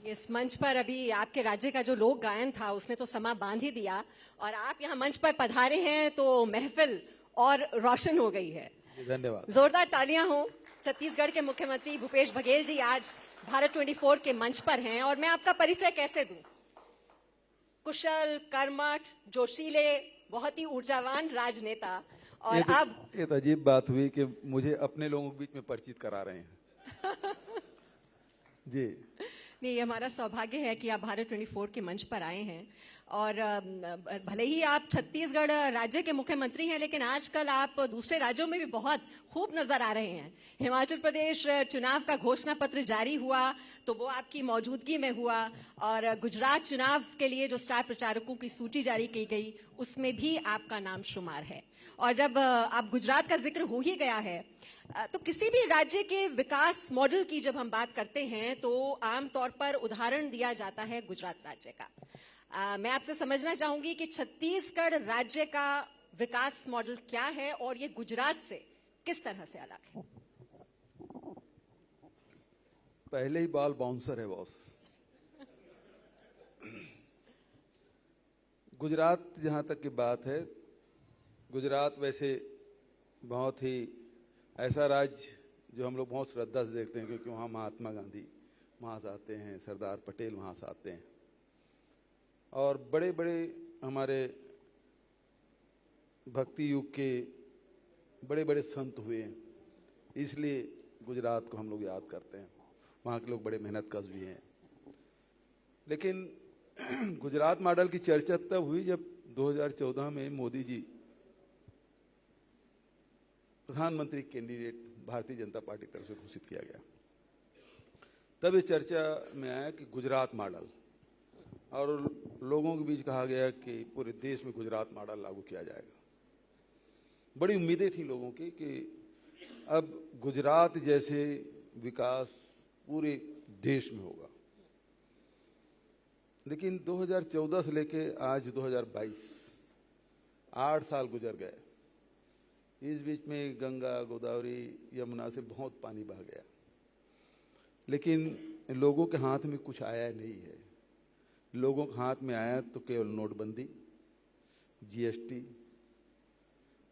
इस मंच पर अभी आपके राज्य का जो लोक गायन था उसने तो समा बांध ही दिया और आप यहाँ मंच पर पधारे हैं तो महफिल और रोशन हो गई है। धन्यवाद। जोरदार तालियां हो। छत्तीसगढ़ के मुख्यमंत्री भूपेश बघेल जी आज भारत 24 के मंच पर हैं और मैं आपका परिचय कैसे दूं? कुशल, कर्मठ, जोशीले, बहुत ही ऊर्जावान राजनेता और अब ये तो अजीब बात हुई कि मुझे अपने लोगों के बीच में परिचित करा रहे हैं। जी नहीं, ये हमारा सौभाग्य है कि आप भारत 24 के मंच पर आए हैं और भले ही आप छत्तीसगढ़ राज्य के मुख्यमंत्री हैं लेकिन आजकल आप दूसरे राज्यों में भी बहुत खूब नजर आ रहे हैं। हिमाचल प्रदेश चुनाव का घोषणा पत्र जारी हुआ तो वो आपकी मौजूदगी में हुआ और गुजरात चुनाव के लिए जो स्टार प्रचारकों की सूची जारी की गई उसमें भी आपका नाम शुमार है। और जब आप गुजरात का जिक्र हो ही गया है तो किसी भी राज्य के विकास मॉडल की जब हम बात करते हैं तो आमतौर पर उदाहरण दिया जाता है गुजरात राज्य का। मैं आपसे समझना चाहूंगी कि छत्तीसगढ़ राज्य का विकास मॉडल क्या है और ये गुजरात से किस तरह से अलग है? पहले ही बॉल बाउंसर है बॉस। गुजरात जहां तक की बात है, गुजरात वैसे बहुत ही ऐसा राज्य जो हम लोग बहुत श्रद्धा से देखते हैं क्योंकि वहाँ महात्मा गांधी वहाँ से आते हैं, सरदार पटेल वहाँ से आते हैं और बड़े बड़े हमारे भक्ति युग के बड़े बड़े संत हुए हैं, इसलिए गुजरात को हम लोग याद करते हैं। वहाँ के लोग बड़े मेहनतकश भी हैं। लेकिन गुजरात मॉडल की चर्चा तब हुई जब 2014 में मोदी जी प्रधानमंत्री कैंडिडेट भारतीय जनता पार्टी की तरफ से घोषित किया गया। तब ये चर्चा में आया कि गुजरात मॉडल, और लोगों के बीच कहा गया कि पूरे देश में गुजरात मॉडल लागू किया जाएगा। बड़ी उम्मीदें थी लोगों की कि अब गुजरात जैसे विकास पूरे देश में होगा। लेकिन 2014 से लेके आज 2022 8 साल गुजर गए। इस बीच में गंगा, गोदावरी, यमुना से बहुत पानी बह गया, लेकिन लोगों के हाथ में कुछ आया नहीं है। लोगों के हाथ में आया तो केवल नोटबंदी, जीएसटी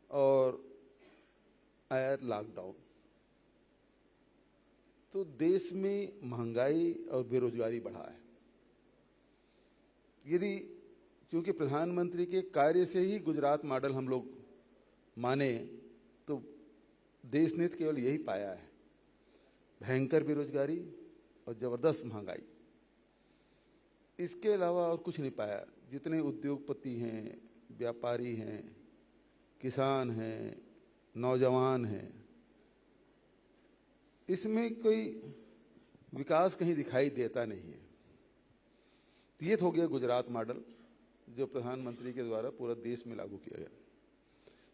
और आया लॉकडाउन। तो देश में महंगाई और बेरोजगारी बढ़ा है। यदि क्योंकि प्रधानमंत्री के कार्य से ही गुजरात मॉडल हम लोग माने तो देश ने तो केवल यही पाया है, भयंकर बेरोजगारी और जबरदस्त महंगाई। इसके अलावा और कुछ नहीं पाया। जितने उद्योगपति हैं, व्यापारी हैं, किसान हैं, नौजवान हैं, इसमें कोई विकास कहीं दिखाई देता नहीं है। तो ये तो हो गया गुजरात मॉडल जो प्रधानमंत्री के द्वारा पूरा देश में लागू किया गया।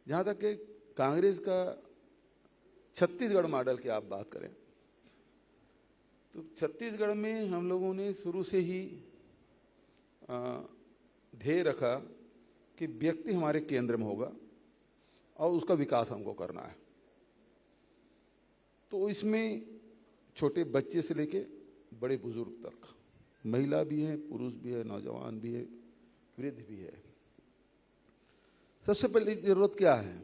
जहां तक कि कांग्रेस का छत्तीसगढ़ मॉडल की आप बात करें तो छत्तीसगढ़ में हम लोगों ने शुरू से ही ध्येय रखा कि व्यक्ति हमारे केंद्र में होगा और उसका विकास हमको करना है। तो इसमें छोटे बच्चे से लेके बड़े बुजुर्ग तक, महिला भी है, पुरुष भी है, नौजवान भी है, वृद्ध भी है। सबसे पहली जरूरत क्या है?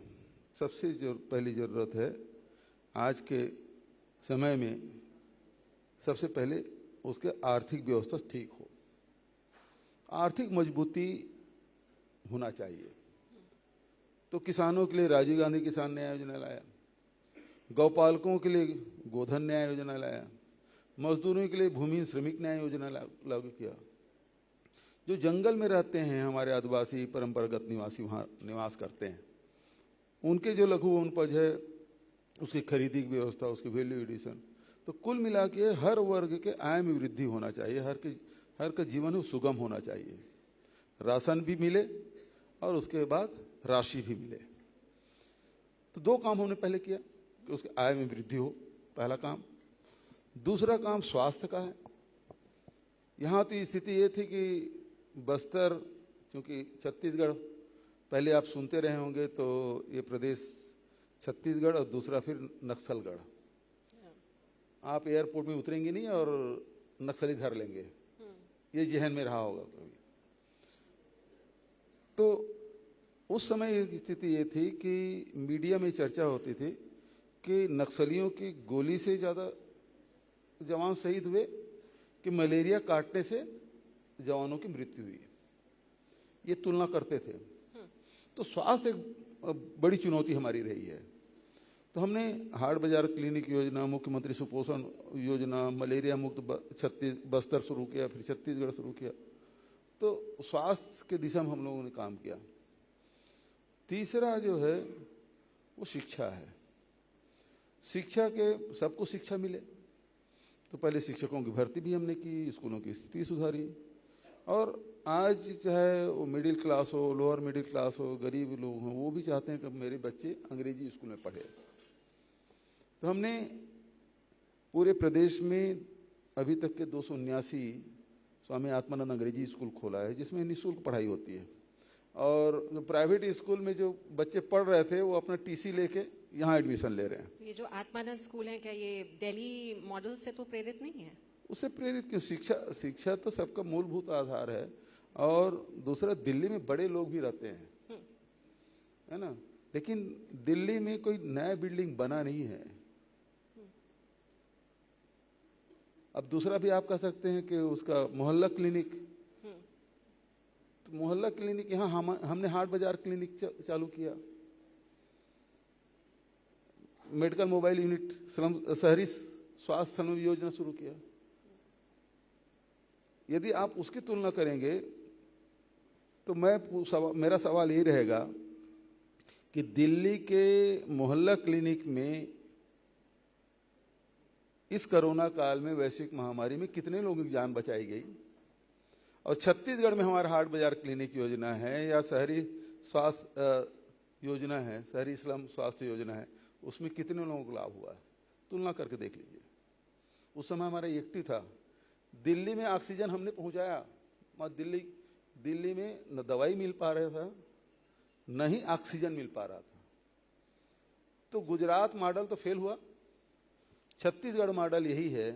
सबसे पहली जरूरत है आज के समय में सबसे पहले उसके आर्थिक व्यवस्था ठीक हो, आर्थिक मजबूती होना चाहिए। तो किसानों के लिए राजीव गांधी किसान न्याय योजना लाया, गौपालकों के लिए गोधन न्याय योजना लाया, मजदूरों के लिए भूमिहीन श्रमिक न्याय योजना लागू किया। जो जंगल में रहते हैं हमारे आदिवासी परंपरागत निवासी वहाँ निवास करते हैं, उनके जो लघु वनोपज है उसकी खरीदी की व्यवस्था, उसकी वैल्यू एडिशन, तो कुल मिला के हर वर्ग के आय में वृद्धि होना चाहिए, हर का जीवन सुगम होना चाहिए, राशन भी मिले और उसके बाद राशि भी मिले। तो दो काम हमने पहले किया कि उसके आय में वृद्धि हो, पहला काम। दूसरा काम स्वास्थ्य का है। यहाँ तो स्थिति ये थी कि बस्तर, क्योंकि छत्तीसगढ़ पहले आप सुनते रहे होंगे तो ये प्रदेश छत्तीसगढ़ और दूसरा फिर नक्सलगढ़। आप एयरपोर्ट में उतरेंगे नहीं और नक्सली धर लेंगे, ये जहन में रहा होगा कभी। तो उस समय स्थिति ये थी कि मीडिया में चर्चा होती थी कि नक्सलियों की गोली से ज़्यादा जवान शहीद हुए कि मलेरिया काटने से जवानों की मृत्यु हुई, ये तुलना करते थे। तो स्वास्थ्य एक बड़ी चुनौती हमारी रही है। तो हमने हाट बाजार क्लिनिक योजना, मुख्यमंत्री सुपोषण योजना, मलेरिया मुक्त बस्तर शुरू किया, फिर छत्तीसगढ़ शुरू किया। तो स्वास्थ्य के दिशा में हम लोगों ने काम किया। तीसरा जो है वो शिक्षा है। शिक्षा के सबको शिक्षा मिले, तो पहले शिक्षकों की भर्ती भी हमने की, स्कूलों की स्थिति सुधारी। और आज चाहे वो मिडिल क्लास हो, लोअर मिडिल क्लास हो, गरीब लोग हों, वो भी चाहते हैं कि मेरे बच्चे अंग्रेजी स्कूल में पढ़े। तो हमने पूरे प्रदेश में अभी तक के 279 स्वामी आत्मानंद अंग्रेजी स्कूल खोला है, जिसमें निःशुल्क पढ़ाई होती है। और जो प्राइवेट स्कूल में जो बच्चे पढ़ रहे थे वो अपना टीसी लेके यहाँ एडमिशन ले रहे हैं। तो ये जो आत्मानंद स्कूल है, क्या ये दिल्ली मॉडल से तो प्रेरित नहीं है? उससे प्रेरित क्यों? शिक्षा तो सबका मूलभूत आधार है। और दूसरा, दिल्ली में बड़े लोग भी रहते हैं, है ना, लेकिन दिल्ली में कोई नया बिल्डिंग बना नहीं है। अब दूसरा भी आप कह सकते हैं कि उसका मोहल्ला क्लिनिक, तो मोहल्ला क्लिनिक यहाँ हमने हाट बाजार क्लिनिक चालू किया, मेडिकल मोबाइल यूनिट, शहरी स्वास्थ्य योजना शुरू किया। यदि आप उसकी तुलना करेंगे तो मेरा सवाल ये रहेगा कि दिल्ली के मोहल्ला क्लिनिक में इस कोरोना काल में, वैश्विक महामारी में कितने लोगों की जान बचाई गई? और छत्तीसगढ़ में हमारा हाट बाजार क्लिनिक योजना है या शहरी स्वास्थ्य योजना है, शहरी स्लम स्वास्थ्य योजना है, उसमें कितने लोगों को लाभ हुआ है? तुलना करके देख लीजिए। उस समय हमारा एक्टिव था। दिल्ली में ऑक्सीजन हमने पहुंचाया, और दिल्ली में न दवाई मिल पा रहा था, न ही ऑक्सीजन मिल पा रहा था। तो गुजरात मॉडल तो फेल हुआ। छत्तीसगढ़ मॉडल यही है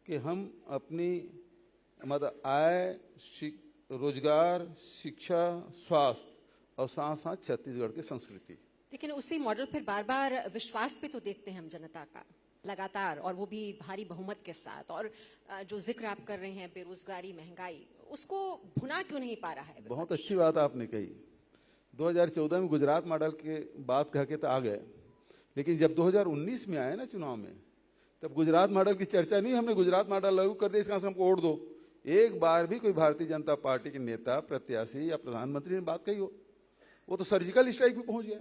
कि हम अपनी मतलब आय, रोजगार, शिक्षा, स्वास्थ्य और साथ साथ छत्तीसगढ़ की संस्कृति। लेकिन उसी मॉडल पर बार बार विश्वास भी तो देखते हैं हम जनता का लगातार, और वो भी भारी बहुमत के साथ। और जो जिक्र आप कर रहे हैं बेरोजगारी, महंगाई, उसको भुना क्यों नहीं पा रहा है? बहुत अच्छी बात आपने कही। 2014 में गुजरात मॉडल के बात कह के तो आ गए, लेकिन जब 2019 में आए ना चुनाव में, तब गुजरात मॉडल की चर्चा नहीं। हमने गुजरात मॉडल लागू कर दिया, इसका हमको वोट दो। एक बार भी कोई भारतीय जनता पार्टी के नेता, प्रत्याशी या प्रधानमंत्री ने बात कही हो? वो तो सर्जिकल स्ट्राइक भी पहुंच गया।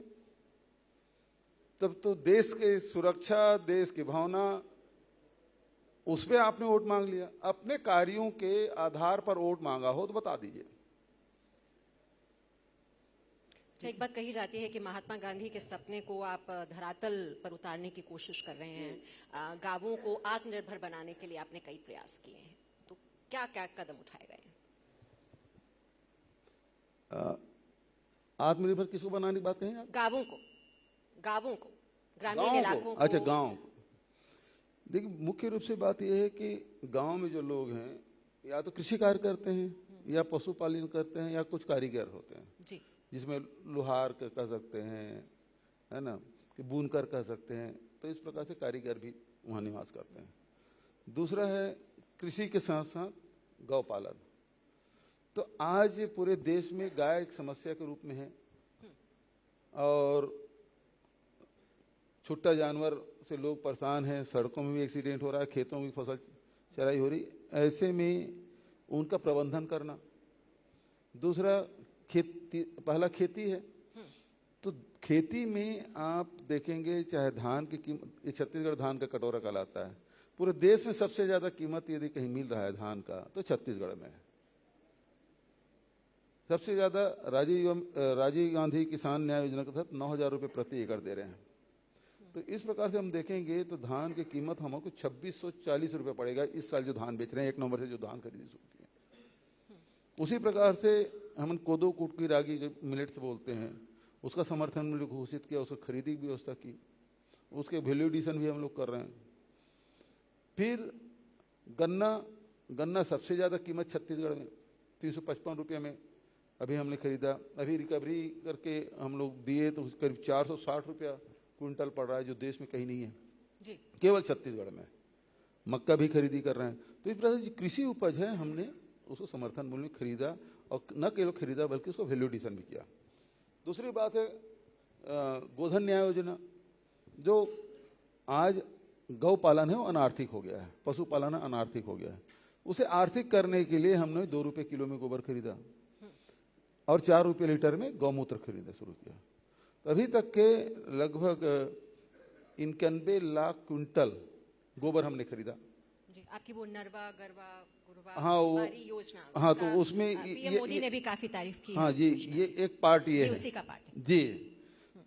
तब तो देश की सुरक्षा, देश की भावना, उस पर आपने वोट मांग लिया। अपने कार्यों के आधार पर वोट मांगा हो तो बता दीजिए। एक बात कही जाती है कि महात्मा गांधी के सपने को आप धरातल पर उतारने की कोशिश कर रहे हैं। गांवों को आत्मनिर्भर बनाने के लिए आपने कई प्रयास किए हैं, तो क्या क्या कदम उठाए गए? आत्मनिर्भर किसको बनाने की बात कहें आप? गांवों को, ग्रामीण इलाकों को। अच्छा, गांव। देखिए, मुख्य रूप से बात यह है कि गांव में जो लोग हैं, या तो कृषि कार्य करते हैं, या पशुपालन करते हैं, या कुछ कारीगर होते हैं जी, जिसमें लोहार कह सकते हैं, है ना, कि बुनकर कह सकते हैं। तो इस प्रकार से कारीगर भी वहाँ निवास करते हैं। दूसरा है कृषि के साथ साथ गौ पालन। तो आज पूरे देश में गाय एक समस्या के रूप में है, और छुट्टा जानवर से लोग परेशान हैं। सड़कों में भी एक्सीडेंट हो रहा है, खेतों में भी फसल चराई हो रही। ऐसे में उनका प्रबंधन करना। दूसरा पहला खेती है। तो खेती में आप देखेंगे, चाहे धान की कीमत, ये छत्तीसगढ़ धान का कटोरा कहलाता है। पूरे देश में सबसे ज्यादा कीमत यदि कहीं मिल रहा है धान का, तो छत्तीसगढ़ में है। सबसे ज्यादा राजीव गांधी किसान न्याय योजना के तहत 9,000 रुपये प्रति एकड़ दे रहे हैं। तो इस प्रकार से हम देखेंगे तो धान की कीमत हमको 2640 रुपये पड़ेगा इस साल, जो धान बेच रहे हैं 1 नवंबर से जो धान खरीदी शुरू की है। उसी प्रकार से हम कोदो, कुटकी, रागी, मिलेट्स बोलते हैं, उसका समर्थन मूल्य घोषित किया, उसकी खरीदी की व्यवस्था की, उसके वैल्यू एडिशन भी हम लोग कर रहे हैं। फिर गन्ना गन्ना सबसे ज्यादा कीमत छत्तीसगढ़ में 355 रुपये में अभी हमने खरीदा। अभी रिकवरी करके हम लोग दिए तो करीब 460 रुपया क्विंटल पड़ रहा है, जो देश में कहीं नहीं है जी। केवल छत्तीसगढ़ में। मक्का भी खरीदी कर रहे हैं। तो इस प्रकार से कृषि उपज है, हमने उसको समर्थन मूल्य में खरीदा और न केवल खरीदा बल्कि उसको वैल्यू एडिशन भी किया। दूसरी बात है गोधन न्याय योजना, जो आज गौ पालन है वो अनार्थिक हो गया है, पशुपालन अनार्थिक हो गया है। उसे आर्थिक करने के लिए हमने 2 रुपये किलो में गोबर खरीदा और 4 रुपये लीटर में गौमूत्र खरीदना शुरू किया। तो अभी तक के लगभग 91 लाख क्विंटल गोबर हमने खरीदा। जी, आपकी वो नरवा गरवा गुरवा हाँ, वो वारी योजना, हाँ, तो उसमें पीएम मोदी ने भी काफी तारीफ की हाँ है जी, ये एक पार्ट ये है उसी का पार्ट है। जी।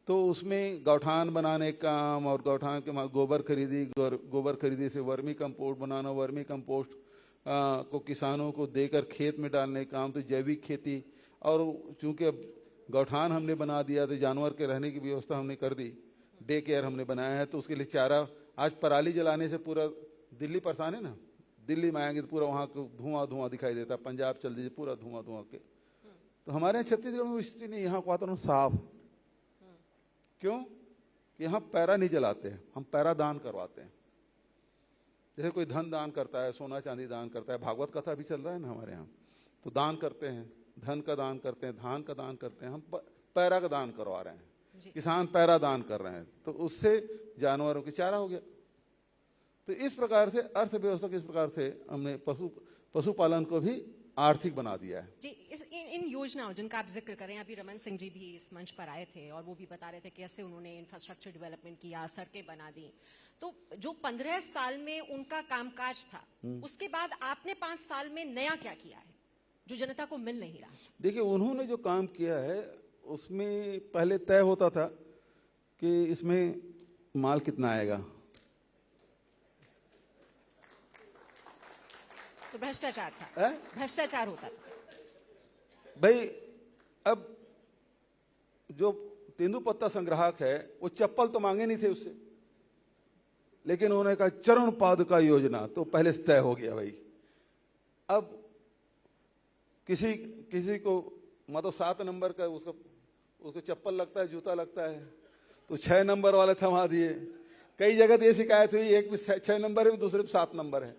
तो उसमें गौठान बनाने का काम और गौठान के गोबर खरीदी, गोबर खरीदी से वर्मी कंपोस्ट बनाना, वर्मी कंपोस्ट को किसानों को देकर खेत में डालने का काम, तो जैविक खेती। और चूंकि अब गौठान हमने बना दिया तो जानवर के रहने की व्यवस्था हमने कर दी, डे केयर हमने बनाया है, तो उसके लिए चारा। आज पराली जलाने से पूरा दिल्ली परेशान है ना, दिल्ली में आएंगे तो पूरा वहाँ को धुआं धुआं दिखाई देता, पंजाब चल दीजिए पूरा धुआं धुआं के। तो हमारे यहाँ छत्तीसगढ़ में स्थिति नहीं, यहाँ वातावरण साफ। क्यों? यहाँ पैरा नहीं जलाते हैं, हम पैरा दान करवाते हैं। जैसे कोई धन दान करता है, सोना चांदी दान करता है, भागवत कथा भी चल रहा है ना हमारे यहाँ, तो दान करते हैं, धन का दान करते हैं, धान का दान करते हैं। हम पैरा का दान करवा रहे हैं, किसान पैरा दान कर रहे हैं, तो उससे जानवरों की चारा हो गया। तो इस प्रकार से अर्थव्यवस्था के इस प्रकार से हमने पशुपालन को भी आर्थिक बना दिया है। जी, इन योजनाओं जिनका आप जिक्र करें, अभी रमन सिंह जी भी इस मंच पर आए थे और वो भी बता रहे थे कि कैसे उन्होंने इंफ्रास्ट्रक्चर डेवलपमेंट किया, सड़कें बना दी। तो जो 15 साल में उनका कामकाज था, उसके बाद आपने 5 साल में नया क्या किया है जो जनता को मिल नहीं रहा? देखिए, उन्होंने जो काम किया है उसमें पहले तय होता था कि इसमें माल कितना आएगा, तो भ्रष्टाचार था, भ्रष्टाचार होता था भाई। अब जो तेंदुपत्ता संग्राहक है वो चप्पल तो मांगे नहीं थे उससे, लेकिन उन्होंने कहा चरण पादुका योजना, तो पहले से तय हो गया भाई। अब किसी को मतलब 7 नंबर का उसको चप्पल लगता है, जूता लगता है, तो 6 नंबर वाले थमा दिए। कई जगह ये शिकायत हुई, एक में 6 नंबर है, दूसरे में 7 नंबर है।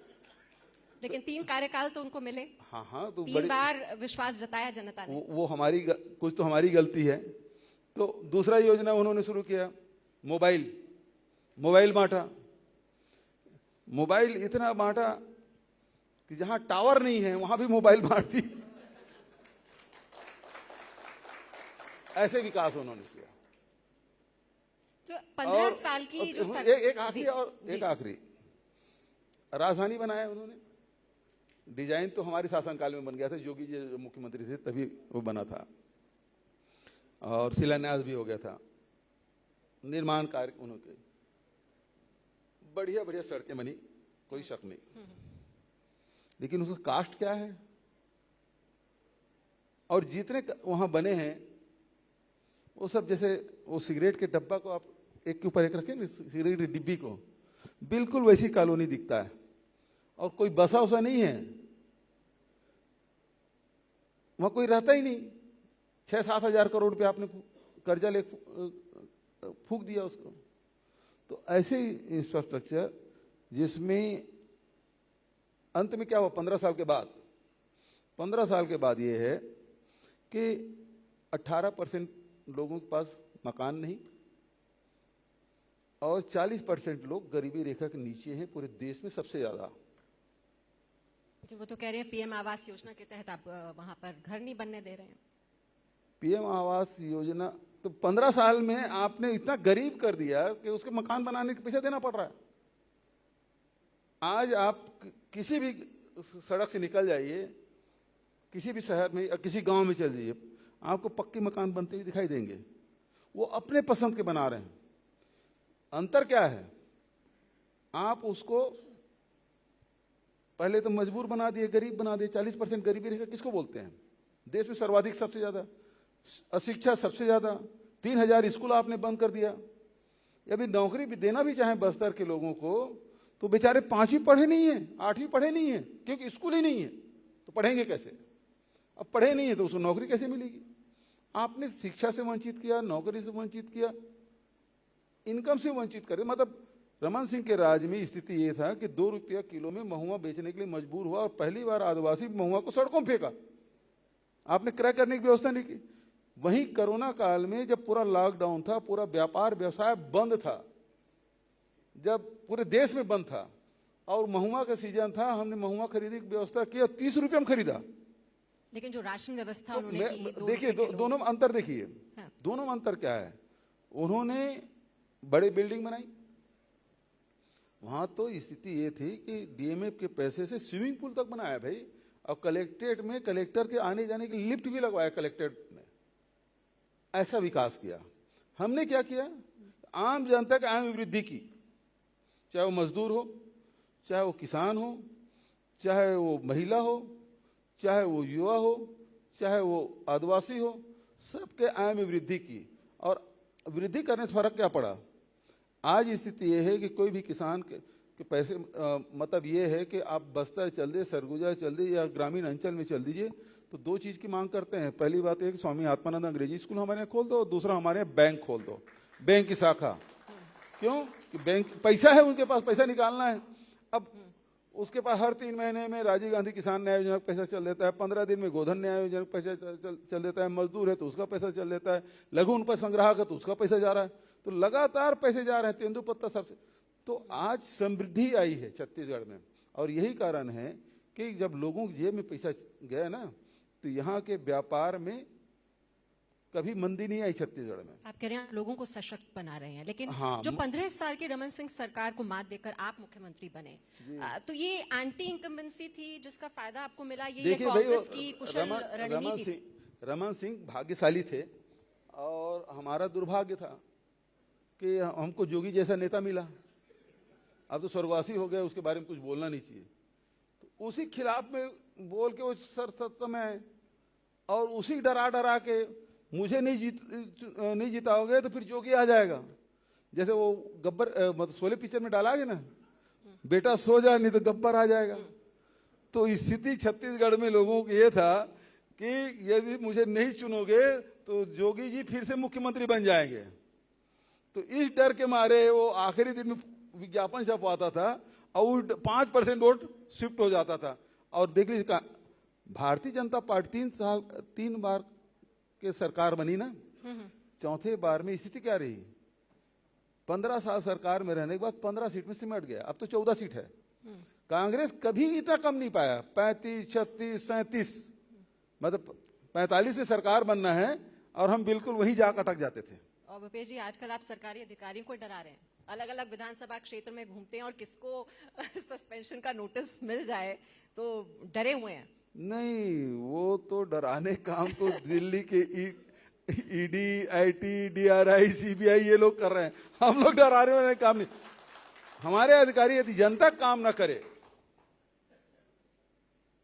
लेकिन 3 कार्यकाल तो उनको मिले। हाँ, तो 3 बार विश्वास जताया जनता ने। वो हमारी कुछ तो हमारी गलती है। तो दूसरा योजना उन्होंने शुरू किया, मोबाइल बांटा। मोबाइल इतना बांटा कि जहां टावर नहीं है वहां भी मोबाइल बांट दी। ऐसे विकास उन्होंने किया। तो 15 साल की जो एक आखिरी राजधानी बनाया उन्होंने। डिजाइन तो हमारे शासनकाल में बन गया था, योगी जी जो मुख्यमंत्री थे तभी वो बना था, और शिलान्यास भी हो गया था। निर्माण कार्य उन्होंने, बढ़िया बढ़िया सड़कें बनी, कोई शक नहीं। लेकिन उसका कास्ट क्या है? और जितने वहां बने हैं वो सब, जैसे वो सिगरेट के डब्बा को आप एक के ऊपर एक रखें, सिगरेट की डिब्बी को, बिल्कुल वैसी कॉलोनी दिखता है, और कोई बसा उसा नहीं है, वहां कोई रहता ही नहीं। 6-7 हजार करोड़ रुपया आपने कर्जा ले फूंक दिया उसको। तो ऐसे इंफ्रास्ट्रक्चर जिसमें अंत में क्या हुआ 15 साल के बाद ये है कि 18% लोगों के पास मकान नहीं, और 40% लोग गरीबी रेखा के नीचे हैं पूरे देश में सबसे ज्यादा। वो तो कह रहे हैं पीएम आवास योजना के तहत आप वहां पर घर नहीं बनने दे रहे हैं। पीएम आवास योजना तो 15 साल में आपने इतना गरीब कर दिया कि उसके मकान बनाने के पैसे देना पड़ रहा है। आज आप किसी भी सड़क से निकल जाइए, किसी भी शहर में या किसी गांव में चल जाइए, आपको पक्के मकान बनते हुए दिखाई देंगे। वो अपने पसंद के बना रहे हैं। अंतर क्या है? आप उसको पहले तो मजबूर बना दिए, गरीब बना दिए। 40% गरीबी रेखा किसको बोलते हैं? देश में सर्वाधिक, सबसे ज्यादा अशिक्षा, सबसे ज्यादा 3000 स्कूल आपने बंद कर दिया। अभी नौकरी भी देना भी चाहे बस्तर के लोगों को, तो बेचारे 5वीं पढ़े नहीं है, 8वीं पढ़े नहीं है, क्योंकि स्कूल ही नहीं है, तो पढ़ेंगे कैसे? अब पढ़े नहीं है तो उसको नौकरी कैसे मिलेगी? आपने शिक्षा से वंचित किया, नौकरी से वंचित किया, इनकम से वंचित कर दिया। मतलब रमन सिंह के राज में स्थिति ये था कि 2 रुपया किलो में महुआ बेचने के लिए मजबूर हुआ और पहली बार आदिवासी महुआ को सड़कों में फेंका। आपने क्रय करने की व्यवस्था नहीं की। वहीं कोरोना काल में जब पूरा लॉकडाउन था, पूरा व्यापार व्यवसाय बंद था, जब पूरे देश में बंद था और महुआ का सीजन था, हमने महुआ खरीदने की व्यवस्था की और 30 रुपये में खरीदा। लेकिन जो राशन व्यवस्था तो उन्होंने की, देखिए दोनों में अंतर देखिए। हाँ। दोनों में अंतर क्या है? उन्होंने बड़े बिल्डिंग बनाई, वहां तो स्थिति ये थी कि डीएमएफ के पैसे से स्विमिंग पूल तक बनाया भाई, और कलेक्ट्रेट में कलेक्टर के आने जाने की लिफ्ट भी लगवाया कलेक्ट्रेट में। ऐसा विकास किया। हमने क्या किया? आम जनता की आय में वृद्धि की, चाहे वो मजदूर हो, चाहे वो किसान हो, चाहे वो महिला हो, चाहे वो युवा हो, चाहे वो आदिवासी हो, सबके आय में वृद्धि की। और वृद्धि करने से फर्क क्या पड़ा? आज स्थिति यह है कि कोई भी किसान के पैसे मतलब ये है कि आप बस्तर चल दिए, सरगुजा चल दिए या ग्रामीण अंचल में चल दीजिए, तो 2 चीज की मांग करते हैं। पहली बात है कि स्वामी आत्मानंद अंग्रेजी स्कूल हमारे यहाँ खोल दो, और दूसरा हमारे यहाँ बैंक खोल दो, बैंक की शाखा। क्यों? कि बैंक पैसा है, उनके पास पैसा निकालना है। अब उसके पास हर 3 महीने में राजीव गांधी किसान न्याय योजना का पैसा चल देता है, 15 दिन में गोधन न्याय योजना का पैसा चल देता है, मजदूर है तो उसका पैसा चल देता है, लघु उन पर संग्राहक है तो उसका पैसा जा रहा है, तो लगातार पैसे जा रहे हैं, तेंदुपत्ता सबसे। तो आज समृद्धि आई है छत्तीसगढ़ में, और यही कारण है कि जब लोगों की जेब में पैसा गया ना, तो यहाँ के व्यापार में कभी मंदी नहीं आई छत्तीसगढ़ में। आप कह रहे हैं लोगों को सशक्त बना रहे हैं, लेकिन हाँ, जो 15 साल की रमन सिंह सरकार को मात देकर आप मुख्यमंत्री बने, तो ये एंटी इनकम्बेंसी थी जिसका फायदा आपको मिला? ये कांग्रेस की कुशल रणनीति थी? रमन सिंह भाग्यशाली थे और हमारा दुर्भाग्य था कि हमको जोगी जैसा नेता मिला। अब तो स्वर्गवासी हो गया, उसके बारे में कुछ बोलना नहीं चाहिए। तो उसी खिलाफ में बोल के वो सत्ता में है, और उसी डरा डरा के मुझे नहीं जिताओगे तो फिर जोगी आ जाएगा। जैसे वो गब्बर मतलब शोले पिक्चर में डाला है ना, बेटा सो जा नहीं तो गब्बर आ जाएगा। तो स्थिति छत्तीसगढ़ में लोगों को ये था कि यदि मुझे नहीं चुनोगे तो जोगी जी फिर से मुख्यमंत्री बन जाएंगे। तो इस डर के मारे वो आखिरी दिन में विज्ञापन छपवाता था और 5% वोट शिफ्ट हो जाता था। और देख लीजिए, भारतीय जनता पार्टी 3 बार के सरकार बनी ना, चौथे बार में स्थिति क्या रही? 15 साल सरकार में रहने के बाद 15 सीट में सिमट गया, अब तो 14 सीट है। कांग्रेस कभी इतना कम नहीं पाया, 35, 36, 37, मतलब 45 में सरकार बनना है और हम बिल्कुल वहीं जाकर अटक जाते थे। और भूपेश जी, आजकल आप सरकारी अधिकारियों को डरा रहे हैं, अलग अलग विधानसभा क्षेत्र में घूमते हैं और किसको सस्पेंशन का नोटिस मिल जाए तो डरे हुए हैं। नहीं, वो तो डराने काम तो दिल्ली के ईडी, आईटी, डीआरआई, सीबीआई ये लोग कर रहे हैं, हम लोग डराने वाले काम नहीं। हमारे अधिकारी यदि जनता काम ना करे,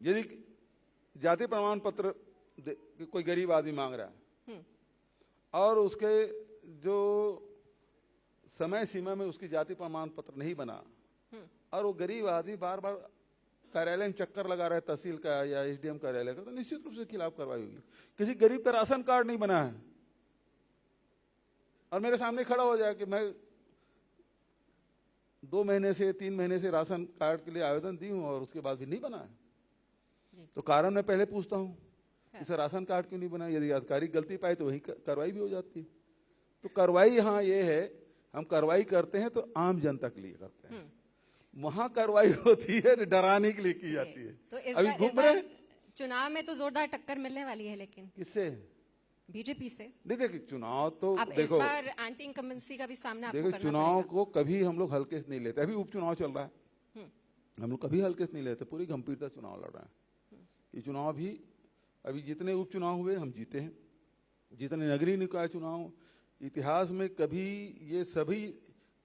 यदि जाति प्रमाण पत्र कोई गरीब आदमी मांग रहा है और उसके जो समय सीमा में उसकी जाति प्रमाण पत्र नहीं बना, और वो गरीब आदमी बार बार कार्यालय में चक्कर लगा रहा है, तहसील का या एसडीएम कार्यालय का, तो निश्चित रूप से खिलाफ कार्रवाई होगी। किसी गरीब का राशन कार्ड नहीं बना है और मेरे सामने खड़ा हो जाए कि मैं 2 महीने से 3 महीने से राशन कार्ड के लिए आवेदन दी हूं और उसके बाद भी नहीं बना है, तो कारण मैं पहले पूछता हूं इसे राशन कार्ड क्यों नहीं बना। यदि अधिकारी गलती पाए तो वही कार्रवाई भी हो जाती है। तो कार्रवाई हाँ ये है, हम कार्रवाई करते हैं तो आम जनता के लिए करते हैं, वहां कार्रवाई होती है डराने के लिए की जाती है। तो अभी घूम रहे चुनाव में तो जोरदार टक्कर मिलने वाली है, लेकिन किससे? बीजेपी से। देखिए चुनाव तो अब देखो, इस बार एंटी इनकम्बेंसी का भी सामना आपको देखो करना चुनाव पड़ेगा। को कभी हम लोग हल्के से नहीं लेते। अभी उपचुनाव चल रहा है, हम लोग कभी हल्के से नहीं लेते, पूरी गंभीरता चुनाव लड़ रहे हैं। ये चुनाव भी अभी जितने उपचुनाव हुए हम जीते हैं, जितने नगरीय निकाय चुनाव इतिहास में कभी ये सभी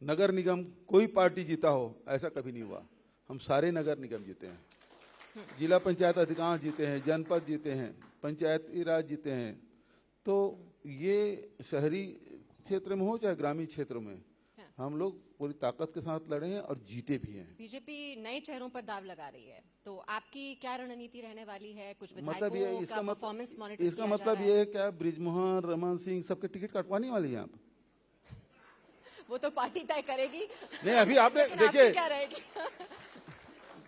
नगर निगम कोई पार्टी जीता हो ऐसा कभी नहीं हुआ। हम सारे नगर निगम जीते हैं, जिला पंचायत अधिकांश जीते हैं, जनपद जीते हैं, पंचायती राज जीते हैं। तो ये शहरी क्षेत्र में हो चाहे ग्रामीण क्षेत्रों में, हम लोग पूरी ताकत के साथ लड़े हैं और जीते भी हैं। बीजेपी नए चेहरों पर दाव लगा रही है, तो आपकी क्या रणनीति रहने वाली है? कुछ मतलब ये विधायकों का परफॉर्मेंस मॉनिटर इसका मतलब ये है क्या ब्रिजमोहन, रमन सिंह सबके टिकट कटवाने वाली है आप? वो तो पार्टी तय करेगी। नहीं, अभी आपने लेकिन आपकी देखिए क्या रहेगी?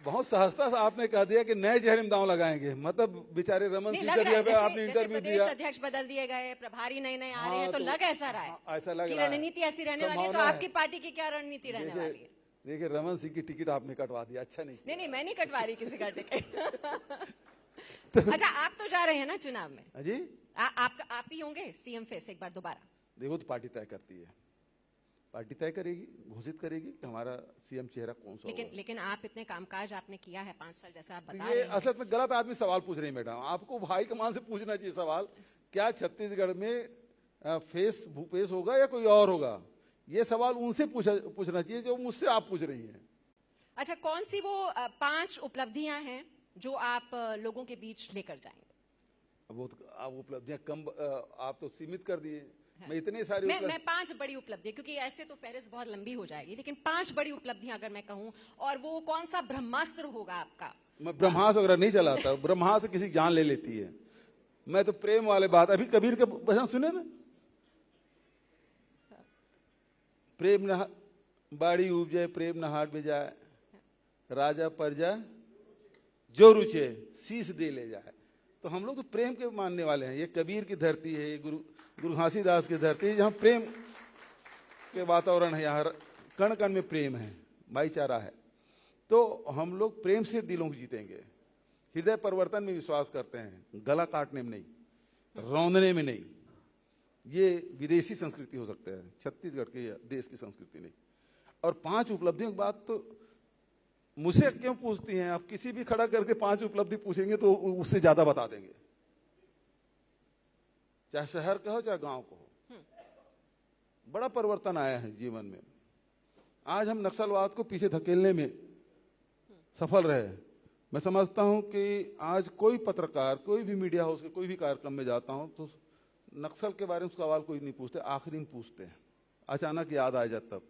बहुत सहजता से आपने कह दिया कि नए चेहरे में दांव लगाएंगे। मतलब बेचारे रमन नहीं, सिंह लग का रहा है भी जैसे, आपने जैसे इंटरव्यू प्रदेश दिया। अध्यक्ष बदल दिए गए, प्रभारी नए नए आ रहे हाँ, हैं, तो तो लग ऐसा रहा है ऐसा लग कि रहा है। रणनीति ऐसी रहने वाली है। तो संभावना है। आपकी पार्टी की क्या रणनीति रहने वाली है? देखिए रमन सिंह की टिकट आपने कटवा दिया, अच्छा नहीं नहीं, मैं नहीं कटवा रही किसी का टिकट। अच्छा, आप तो जा रहे हैं ना चुनाव में? किया जी। आप ही होंगे सीएम फेस एक बार दोबारा? देखो तो पार्टी तय करती है, पार्टी तय करेगी, घोषित करेगी कि हमारा सीएम चेहरा कौन सा होगा। लेकिन आप इतने कामकाज आपने किया है 5 साल, जैसा आप बता ये रहे हैं। असल में गलत आदमी सवाल पूछ रही है मैडम। आपको भाई कमान से पूछना चाहिए सवाल, क्या छत्तीसगढ़ में फेस भूपेश होगा या कोई और होगा? ये सवाल उनसे पूछना चाहिए जो मुझसे आप पूछ रही हैं। अच्छा, कौन सी वो 5 उपलब्धियां हैं जो आप लोगों के बीच लेकर जाएंगे? वो तो आप उपलब्धियां कम आप तो सीमित कर दिए। मैं इतने सारे मैं 5 बड़ी उपलब्धियां, क्योंकि ऐसे तो फहरिस्त बहुत लंबी हो जाएगी, लेकिन 5 बड़ी उपलब्धियां अगर मैं कहूं, और वो कौन सा ब्रह्मास्त्र होगा आपका? मैं ब्रह्मास्त्र वगैरह नहीं चलाता। ब्रह्मास्त्र किसी की जान ले लेती है। मैं तो प्रेम वाले बात, अभी कबीर के भजन सुने ना, प्रेम न बाड़ी उपजे, प्रेम न हाट में जाए, राजा प्रजा जो रुचे शीश दे ले जाए। तो हम लोग तो प्रेम के मानने वाले हैं। ये कबीर की धरती है, ये गुरु घासीदास की धरती है, जहाँ प्रेम के वातावरण है। यहाँ कण कण में प्रेम है, भाईचारा है। तो हम लोग प्रेम से दिलों को जीतेंगे। हृदय परिवर्तन में विश्वास करते हैं, गला काटने में नहीं, रौंदने में नहीं। ये विदेशी संस्कृति हो सकता है, छत्तीसगढ़ के देश की संस्कृति नहीं। और 5 उपलब्धियों की बात तो मुझसे क्यों पूछती हैं आप? किसी भी खड़ा करके 5 उपलब्धि पूछेंगे तो उससे ज्यादा बता देंगे, चाहे शहर का हो चाहे गांव का हो। बड़ा परिवर्तन आया है जीवन में। आज हम नक्सलवाद को पीछे धकेलने में सफल रहे। मैं समझता हूं कि आज कोई पत्रकार, कोई भी मीडिया हाउस के कोई भी कार्यक्रम में जाता हूं तो नक्सल के बारे में सवाल कोई नहीं पूछते, आखिरी में पूछते हैं, अचानक याद आ जाए तब।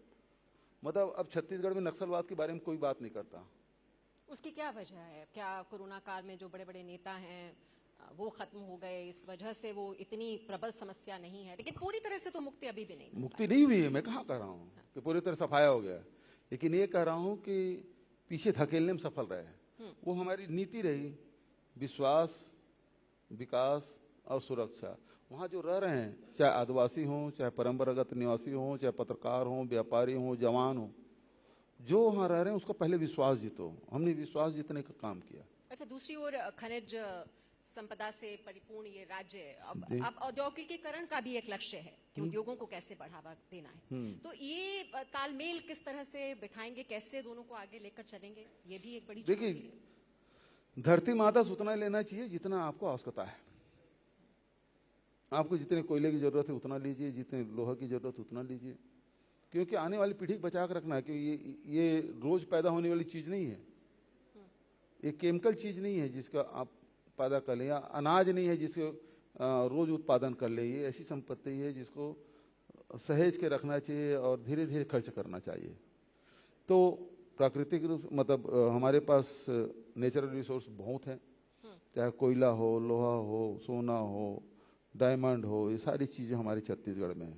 मतलब अब छत्तीसगढ़ में नक्सलवाद के बारे में कोई बात नहीं करता। उसकी क्या वजह है? क्या कोरोना काल में जो बड़े बड़े नेता हैं वो खत्म हो गए, इस वजह से वो इतनी प्रबल समस्या नहीं है? लेकिन पूरी तरह से तो मुक्ति अभी भी नहीं। मुक्ति नहीं हुई है, मैं कहाँ कह रहा हूँ कि पूरी तरह सफाया हो गया, लेकिन ये कह रहा हूँ कि पीछे धकेलने में सफल रहे। वो हमारी नीति रही, विश्वास, विकास और सुरक्षा। वहाँ जो रह रहे हैं, चाहे आदिवासी हों, चाहे परंपरागत निवासी हों, चाहे पत्रकार हों, व्यापारी हों, जवान हों, जो वहाँ रह रहे हैं उसका पहले विश्वास जीतो। हमने विश्वास जीतने का काम किया। अच्छा, दूसरी ओर खनिज संपदा से परिपूर्ण ये राज्य, अब औद्योगिकीकरण का भी एक लक्ष्य है कि उद्योगों को कैसे बढ़ावा देना है। तो ये तालमेल किस तरह से बिठाएंगे, कैसे दोनों को आगे लेकर चलेंगे? ये भी एक बड़ी चुनौती है। देखिए, धरती माता से उतना लेना चाहिए जितना आपको आवश्यकता है। आपको जितने कोयले की जरूरत है उतना लीजिए, जितने लोहा की जरूरत है उतना लीजिए, क्योंकि आने वाली पीढ़ी को बचा कर रखना है। क्योंकि ये रोज पैदा होने वाली चीज नहीं है, ये केमिकल चीज नहीं है जिसका आप पैदा कर ले, या अनाज नहीं है जिसको रोज उत्पादन कर ले। ये ऐसी संपत्ति है जिसको सहेज के रखना चाहिए और धीरे धीरे खर्च करना चाहिए। तो प्राकृतिक रूप मतलब हमारे पास नेचुरल रिसोर्स बहुत हैं, चाहे कोयला हो, लोहा हो, सोना हो, डायमंड हो, ये सारी चीज़ें हमारे छत्तीसगढ़ में है।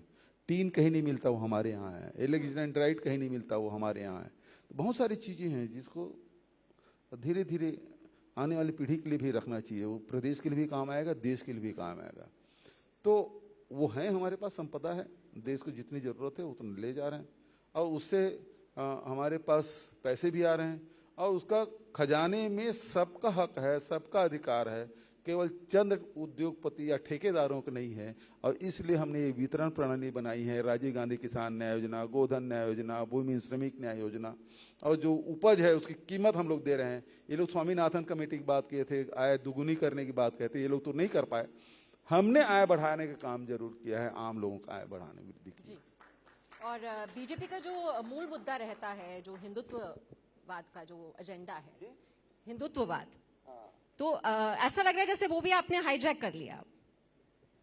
टीन कहीं नहीं मिलता, वो हमारे यहाँ है। एलेक्जेंड्राइट कहीं नहीं मिलता, वो हमारे यहाँ है। तो बहुत सारी चीज़ें हैं जिसको धीरे धीरे आने वाली पीढ़ी के लिए भी रखना चाहिए। वो प्रदेश के लिए भी काम आएगा, देश के लिए भी काम आएगा। तो वो है, हमारे पास संपदा है, देश को जितनी ज़रूरत है उतना ले जा रहे हैं, और उससे हमारे पास पैसे भी आ रहे हैं, और उसका खजाने में सबका हक है, सबका अधिकार है, केवल चंद उद्योगपति या ठेकेदारों का नहीं है। और इसलिए हमने ये वितरण प्रणाली बनाई है, राजीव गांधी किसान न्याय योजना, गोधन न्याय योजना, भूमि श्रमिक न्याय योजना। और जो उपज है उसकी कीमत हम लोग दे रहे हैं। ये लोग स्वामीनाथन कमेटी की बात किए थे, आय दुगुनी करने की बात कहते, ये लोग तो नहीं कर पाए। हमने आय बढ़ाने का काम जरूर किया है, आम लोगों का आय बढ़ाने वृद्धि की। और बीजेपी का जो मूल मुद्दा रहता है, जो हिंदुत्ववाद का जो एजेंडा है, हिंदुत्ववाद, तो ऐसा लग रहा है जैसे वो भी आपने हाईजैक कर लिया।